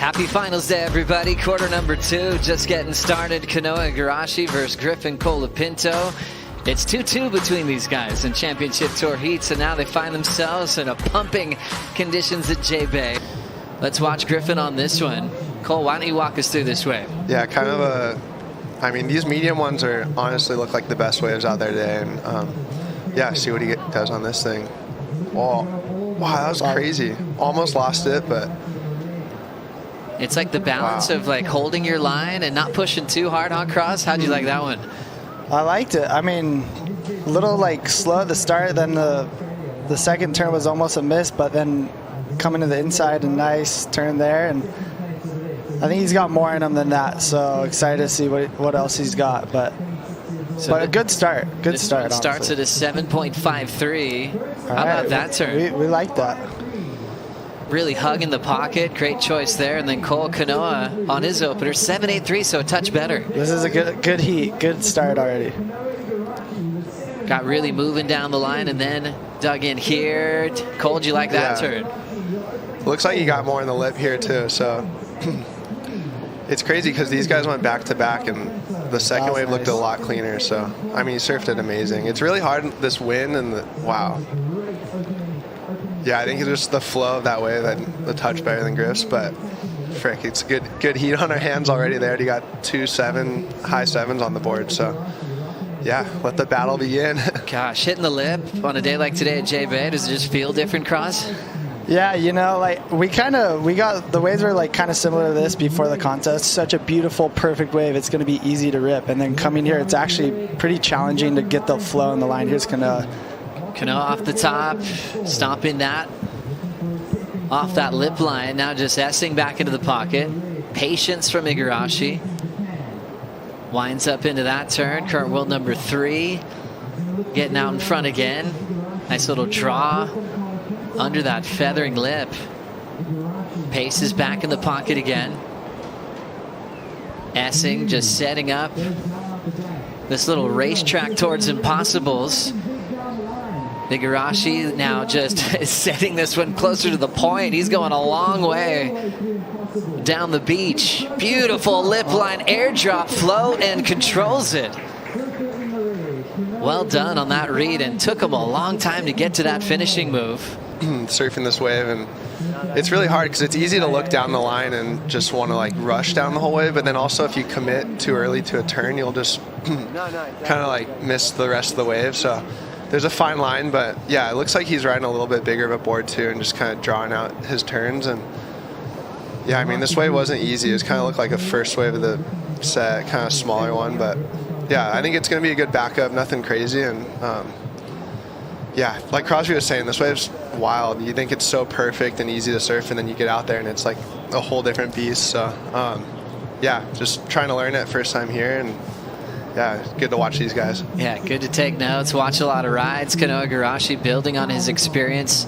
Happy finals day, everybody. Quarter number 2, just getting started. Kanoa Igarashi versus Griffin Colapinto. It's 2-2 between these guys in championship tour heats, and now they find themselves in a pumping conditions at J-Bay. Let's watch Griffin on this one. Cole, why don't you walk us through this wave? Yeah, kind of a, I mean, these medium ones are honestly look like the best waves out there today. And yeah, see what he does on this thing. Oh, wow, that was crazy. Almost lost it, but. It's like the balance of like holding your line and not pushing too hard on cross. How'd you like that one? I liked it. I mean, a little like slow at the start, then the second turn was almost a miss, but then coming to the inside, a nice turn there, and I think he's got more in him than that. So excited to see what else he's got, but a good start. Good start. Starts at a 7.53. How about that turn? We like that. Really hugging the pocket. Great choice there. And then Cole Kanoa on his opener, 7.83, so a touch better. This is a good heat. Good start already. Got really moving down the line and then dug in here. Cole, do you like that turn? Looks like he got more in the lip here too. So it's crazy because these guys went back to back and the second wave looked a lot cleaner. So, I mean, he surfed it amazing. It's really hard, this wind and wow. Yeah, I think it's just the flow of that wave that the touch better than Griff's, but frick, it's good heat on our hands already there. He got high sevens on the board, so yeah, let the battle begin. Gosh, hitting the lip on a day like today at J-Bay, does it just feel different, Cross? Yeah, you know, like we got the waves were like kind of similar to this before the contest. Such a beautiful, perfect wave. It's going to be easy to rip, and then coming here, it's actually pretty challenging to get the flow in the line. Here's Kanoa off the top, stomping that off that lip line. Now just S-ing back into the pocket. Patience from Igarashi. Winds up into that turn. Current world number 3. Getting out in front again. Nice little draw under that feathering lip. Pace is back in the pocket again. S-ing, just setting up this little racetrack towards impossibles. Igarashi now just setting this one closer to the point. He's going a long way down the beach. Beautiful lip line airdrop float and controls it. Well done on that read, and took him a long time to get to that finishing move. Surfing this wave, and it's really hard because it's easy to look down the line and just want to like rush down the whole wave, but then also if you commit too early to a turn, you'll just kind of like miss the rest of the wave. So there's a fine line, but yeah, it looks like he's riding a little bit bigger of a board too and just kind of drawing out his turns. And yeah, I mean, this wave wasn't easy. It was kind of looked like a first wave of the set, kind of smaller one, but yeah, I think it's going to be a good backup, nothing crazy. And yeah, like Crosby was saying, this wave's wild. You think it's so perfect and easy to surf, and then you get out there and it's like a whole different beast. So yeah, just trying to learn it first time here, and yeah, good to watch these guys. Yeah, good to take notes, watch a lot of rides. Kanoa Igarashi building on his experience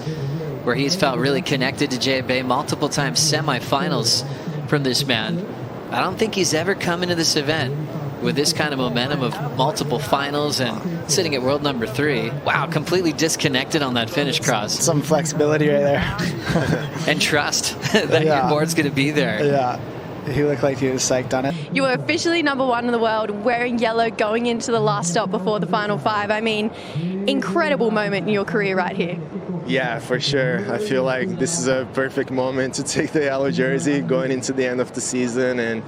where he's felt really connected to J-Bay, multiple times semifinals from this man. I don't think he's ever come into this event with this kind of momentum of multiple finals and sitting at world number 3. Wow, completely disconnected on that finish, Cross. Some flexibility right there. And trust that your board's going to be there. Yeah. He looked like he was psyched on it. You were officially #1 in the world, wearing yellow, going into the last stop before the final 5. I mean, incredible moment in your career right here. Yeah, for sure. I feel like this is a perfect moment to take the yellow jersey going into the end of the season. And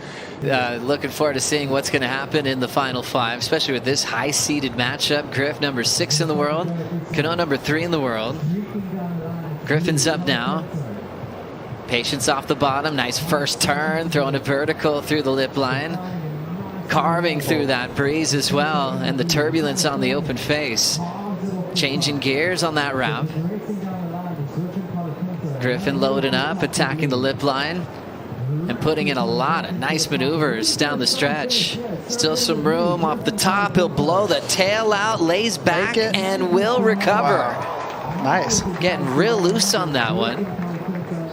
looking forward to seeing what's going to happen in the final 5, especially with this high-seeded matchup. Griff, number 6 in the world. Kanoa, number 3 in the world. Griffin's up now. Patience off the bottom. Nice first turn, throwing a vertical through the lip line. Carving through that breeze as well, and the turbulence on the open face. Changing gears on that wrap. Griffin loading up, attacking the lip line, and putting in a lot of nice maneuvers down the stretch. Still some room off the top. He'll blow the tail out, lays back, and will recover. Wow. Nice. Getting real loose on that one.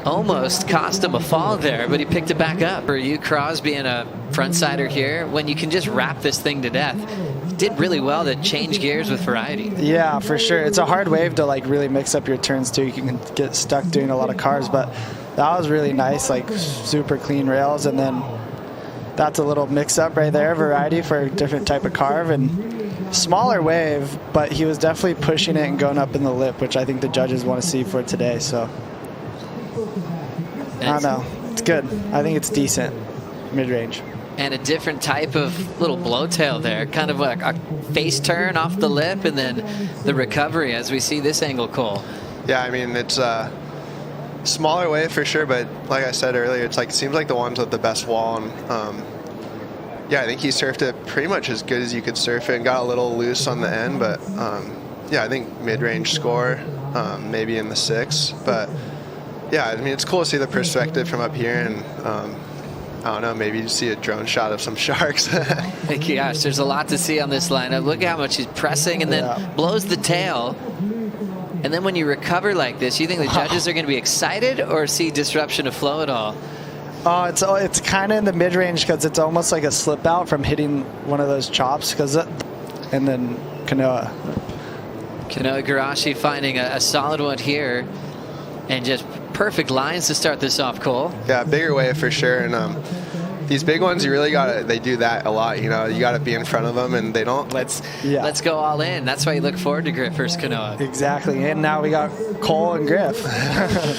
Almost cost him a fall there, but he picked it back up. For you, Cross, being a frontsider here, when you can just wrap this thing to death, did really well to change gears with variety. Yeah, for sure. It's a hard wave to like really mix up your turns too. You can get stuck doing a lot of carves, but that was really nice, like super clean rails. And then that's a little mix-up right there, variety for a different type of carve. And smaller wave, but he was definitely pushing it and going up in the lip, which I think the judges want to see for today. So I don't know. It's good. I think it's decent mid-range. And a different type of little blowtail there, kind of like a face turn off the lip, and then the recovery as we see this angle, Cole. Yeah, I mean, it's a smaller wave for sure, but like I said earlier, it's like, it seems like the ones with the best wall. And yeah, I think he surfed it pretty much as good as you could surf it and got a little loose on the end, but yeah, I think mid-range score, maybe in the 6. But yeah, I mean, it's cool to see the perspective from up here, and I don't know, maybe you see a drone shot of some sharks. Gosh, there's a lot to see on this lineup. Look at how much he's pressing and then blows the tail. And then when you recover like this, you think the judges are going to be excited or see disruption of flow at all? Oh, it's kind of in the mid-range because it's almost like a slip out from hitting one of those chops. And then Kanoa Igarashi finding a solid one here. And just perfect lines to start this off, Cole. Yeah, bigger wave for sure. And these big ones, you really they do that a lot. You know, you got to be in front of them, and they don't. Let's go all in. That's why you look forward to Griff versus Kanoa. Exactly. And now we got Cole and Griff.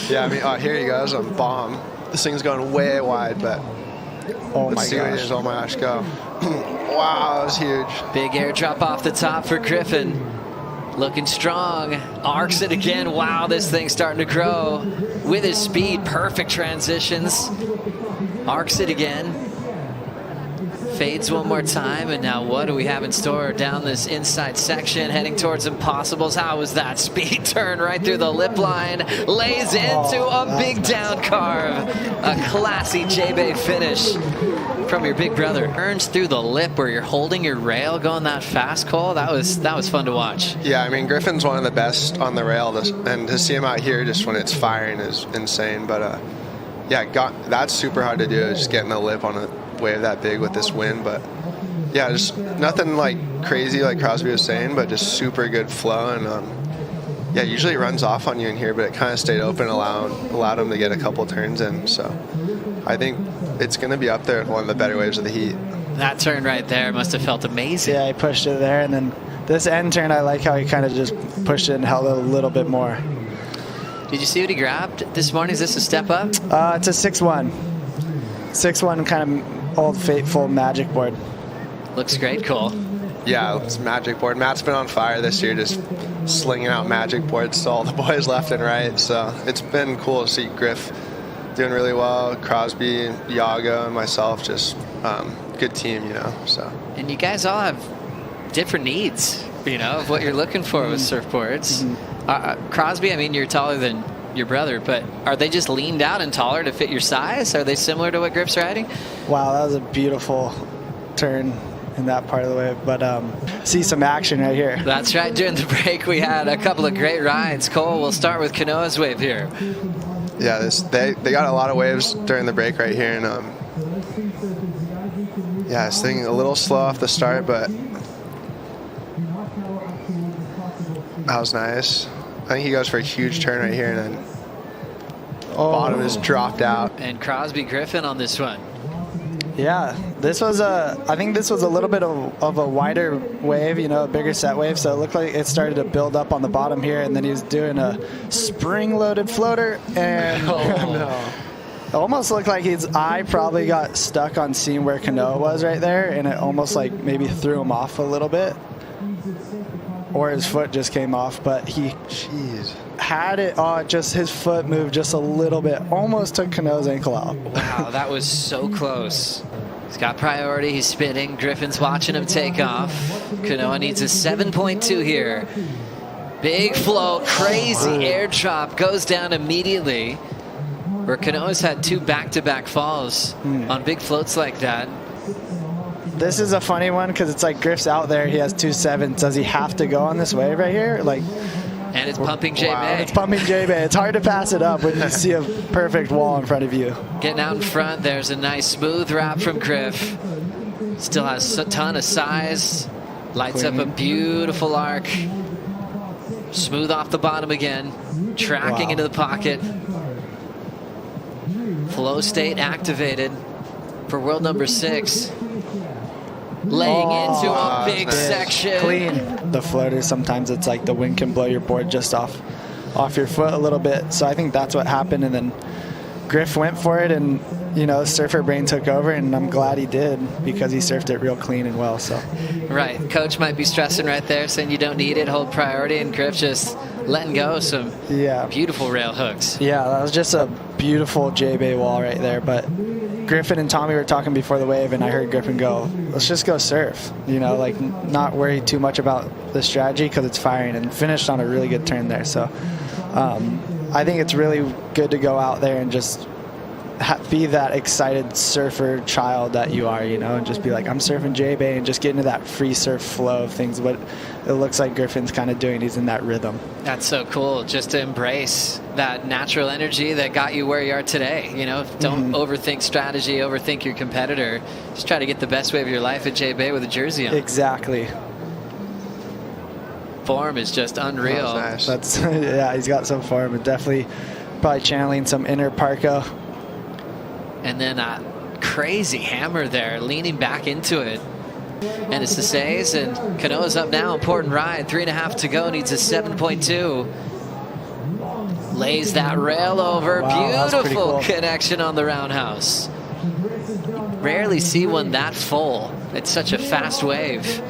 Yeah, I mean, oh, here he goes on bomb. This thing's going way wide, but oh let's my see what it gosh. is. Oh my gosh, go. Wow, that was huge. Big airdrop off the top for Griffin. Looking strong. Arcs it again. Wow, this thing's starting to grow. With his speed, perfect transitions. Arcs it again. Fades one more time, and now what do we have in store down this inside section, heading towards Impossibles? How was that speed turn right through the lip line? Lays into a big down carve. A classy J-Bay finish from your big brother. Turns through the lip where you're holding your rail going that fast, Cole. That was fun to watch. Yeah, I mean, Griffin's one of the best on the rail, and to see him out here just when it's firing is insane. But yeah, that's super hard to do, just getting the lip on a wave that big with this wind. But yeah, just nothing like crazy like Crosby was saying, but just super good flow. And yeah, usually it runs off on you in here, but it kind of stayed open, allowed him to get a couple turns in. So I think it's going to be up there with one of the better waves of the heat. That turn right there must have felt amazing. Yeah, he pushed it there, and then this end turn, I like how he kind of just pushed it and held it a little bit more. Did you see what he grabbed this morning? Is this a step up? It's a 6-1. 6-1 kind of old faithful magic board. Looks great, Cole. Yeah, it's magic board. Matt's been on fire this year, just slinging out magic boards to all the boys left and right. So it's been cool to see Griff doing really well. Crosby, Yago, and myself, just good team, you know. So. And you guys all have different needs, you know, of what you're looking for with surfboards. Crosby, I mean, you're taller than your brother, but are they just leaned out and taller to fit your size? Are they similar to what Griff's riding? Wow, that was a beautiful turn in that part of the wave, but see some action right here. That's right. During the break, we had a couple of great rides. Cole, we'll start with Kanoa's wave here. Yeah, they got a lot of waves during the break right here, and yeah, this thing a little slow off the start, but that was nice. I think he goes for a huge turn right here, and then bottom is dropped out. And Crosby Griffin on this one. Yeah, I think this was a little bit of a wider wave, you know, a bigger set wave, so it looked like it started to build up on the bottom here, and then he was doing a spring-loaded floater, and it almost looked like his eye probably got stuck on seeing where Kanoa was right there, and it almost like maybe threw him off a little bit. Or his foot just came off, but he had it, just his foot moved just a little bit, almost took Kanoa's ankle out. Wow, that was so close. He's got priority, he's spinning, Griffin's watching him take off. Kanoa needs a 7.2 here. Big flow, crazy air drop, goes down immediately. Where Kanoa's had 2 back-to-back falls on big floats like that. This is a funny one because it's like Griff's out there. He has 2.7. Does he have to go on this wave right here? Like, and it's pumping J-Bay. Wow. It's pumping J-Bay. It's hard to pass it up when you see a perfect wall in front of you. Getting out in front. There's a nice smooth wrap from Griff. Still has a ton of size. Lights up a beautiful arc. Smooth off the bottom again. Tracking into the pocket. Flow state activated for world number 6. Laying into a big nice. section. Clean. The floater, sometimes it's like the wind can blow your board just off your foot a little bit. So I think that's what happened. And then Griff went for it, and you know, surfer brain took over, and I'm glad he did because he surfed it real clean and well. So Right. Coach might be stressing right there, saying you don't need it, hold priority, and Griff just letting go some beautiful rail hooks. Yeah, that was just a beautiful J-Bay wall right there. But Griffin and Tommy were talking before the wave, and I heard Griffin go, let's just go surf. You know, like not worry too much about the strategy because it's firing, and finished on a really good turn there. So I think it's really good to go out there and just be that excited surfer child that you are, you know, and just be like, I'm surfing J-Bay, and just get into that free surf flow of things. What it looks like Griffin's kind of doing, he's in that rhythm. That's so cool, just to embrace that natural energy that got you where you are today. You know, don't overthink strategy, overthink your competitor. Just try to get the best wave of your life at J-Bay with a jersey on. Exactly. Form is just unreal. That was nice. That's yeah, he's got some form, and definitely probably channeling some inner Parko. And then a crazy hammer there, leaning back into it. And it's the Says, and Kanoa's up now. Important ride. 3.5 to go. Needs a 7.2. Lays that rail over. Wow, Beautiful cool connection on the roundhouse. Rarely see one that full. It's such a fast wave.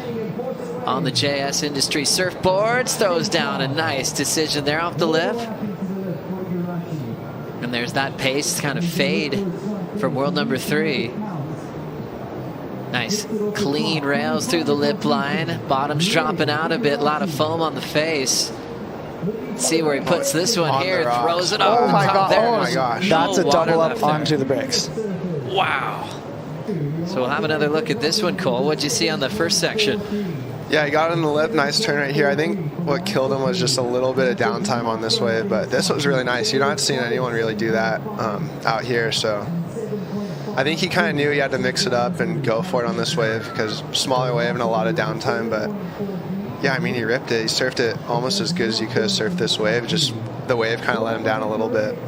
On the JS Industry surfboards, throws down a nice decision there off the lip. And there's that pace kind of fade from world number 3. Nice clean rails through the lip line. Bottom's dropping out a bit. A lot of foam on the face. Let's see where he puts this one On here. the rocks. Throws it off Oh the my top God. there. Oh my gosh. That's a No water double up left there. onto the bricks. Wow. So we'll have another look at this one, Cole. What'd you see on the first section? Yeah, he got it in the lip. Nice turn right here. I think what killed him was just a little bit of downtime on this wave, but this was really nice. You're not seeing anyone really do that out here, so I think he kind of knew he had to mix it up and go for it on this wave because smaller wave and a lot of downtime. But yeah, I mean, he ripped it. He surfed it almost as good as you could have surfed this wave. Just the wave kind of let him down a little bit.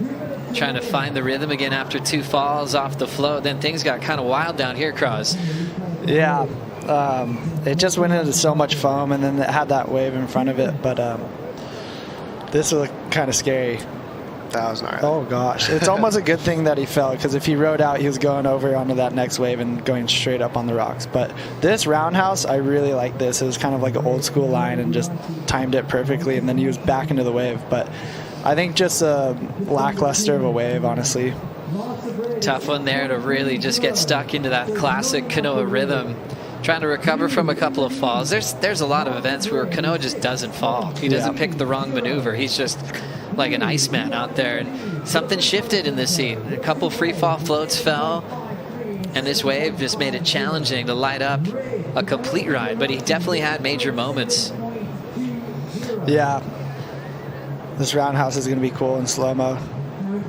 Trying to find the rhythm again after 2 falls off the float. Then things got kind of wild down here, Cross. Yeah. It just went into so much foam, and then it had that wave in front of it. But this was kind of scary. That was gnarly. Oh gosh, it's almost a good thing that he fell, because if he rode out, he was going over onto that next wave and going straight up on the rocks. But this roundhouse, I really like this. It was kind of like an old school line and just timed it perfectly, and then he was back into the wave. But I think just a lackluster of a wave, honestly. Tough one there to really just get stuck into that classic Kanoa rhythm. Trying to recover from a couple of falls. There's a lot of events where Kanoa just doesn't fall. He doesn't pick the wrong maneuver. He's just like an Iceman out there. And something shifted in this scene. A couple free fall floats fell, and this wave just made it challenging to light up a complete ride. But he definitely had major moments. Yeah. This roundhouse is going to be cool in slow-mo.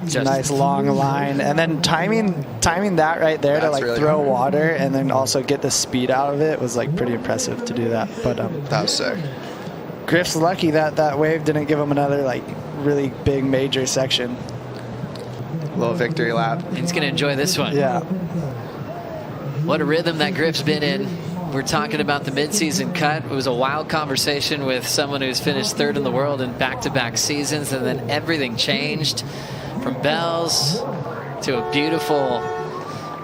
It's a nice long line, and then timing that right there to like really throw hard. water and then also get the speed out of it was like pretty impressive to do that. But That was sick. Griff's lucky that that wave didn't give him another like really big major section. Little victory lap. He's going to enjoy this one. Yeah. What a rhythm that Griff's been in. We're talking about the midseason cut. It was a wild conversation with someone who's finished 3rd in the world in back-to-back seasons, and then everything changed from bells to a beautiful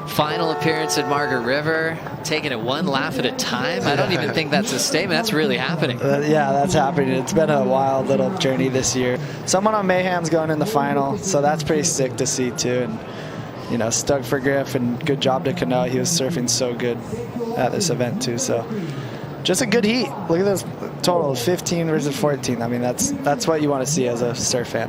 final appearance at Margaret River, taking it one laugh at a time. I don't even think that's a statement. That's really happening. Yeah, that's happening. It's been a wild little journey this year. Someone on Mayhem's going in the final, so that's pretty sick to see too. And you know, stoked for Griff, and good job to Kanoa. He was surfing so good at this event too. So just a good heat. Look at those totals, 15 versus 14. I mean, that's what you want to see as a surf fan.